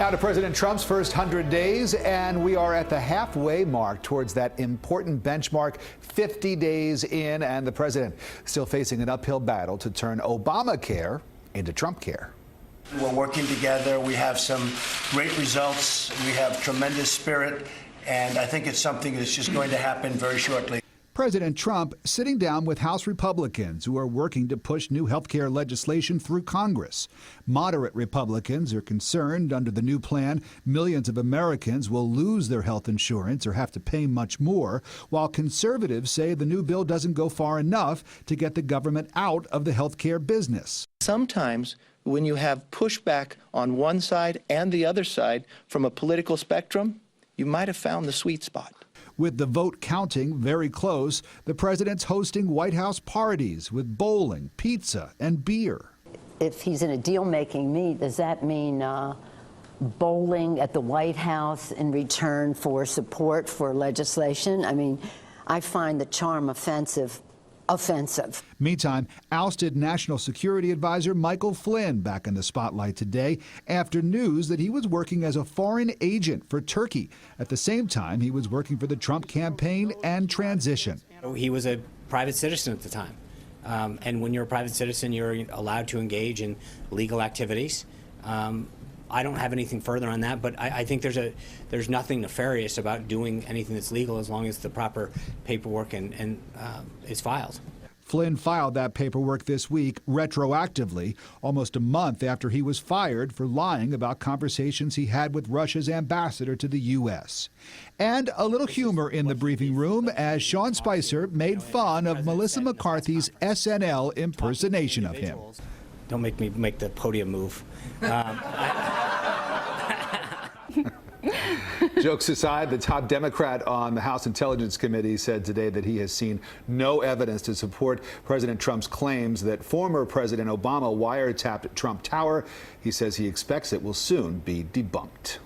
Now to President Trump's first 100 days, and we are at the halfway mark towards that important benchmark, 50 days in, and the president still facing an uphill battle to turn Obamacare into Trump care. We're working together. We have some great results. We have tremendous spirit, and I think it's something that's just going to happen very shortly. President Trump sitting down with House Republicans who are working to push new health care legislation through Congress. Moderate Republicans are concerned under the new plan, millions of Americans will lose their health insurance or have to pay much more, while conservatives say the new bill doesn't go far enough to get the government out of the health care business. Sometimes when you have pushback on one side and the other side from a political spectrum, you might have found the sweet spot. With the vote counting very close, the president's hosting White House parties with bowling, pizza, and beer. If he's in a deal-making meet, does that mean bowling at the White House in return for support for legislation? I mean, I find the charm offensive. Meantime, ousted National Security Advisor Michael Flynn back in the spotlight today after news that he was working as a foreign agent for Turkey. At the same time, he was working for the Trump campaign and transition. He was a private citizen at the time. And when you're a private citizen, you're allowed to engage in legal activities. I don't have anything further on that, but I think there's nothing nefarious about doing anything that's legal as long as the proper paperwork is filed. Flynn filed that paperwork this week retroactively, almost a month after he was fired for lying about conversations he had with Russia's ambassador to the U.S. And a little humor in the briefing room as Sean Spicer made fun of Melissa McCarthy's SNL impersonation of him. Don't make me make the podium move. Jokes aside, the top Democrat on the House Intelligence Committee said today that he has seen no evidence to support President Trump's claims that former President Obama wiretapped Trump Tower. He says he expects it will soon be debunked.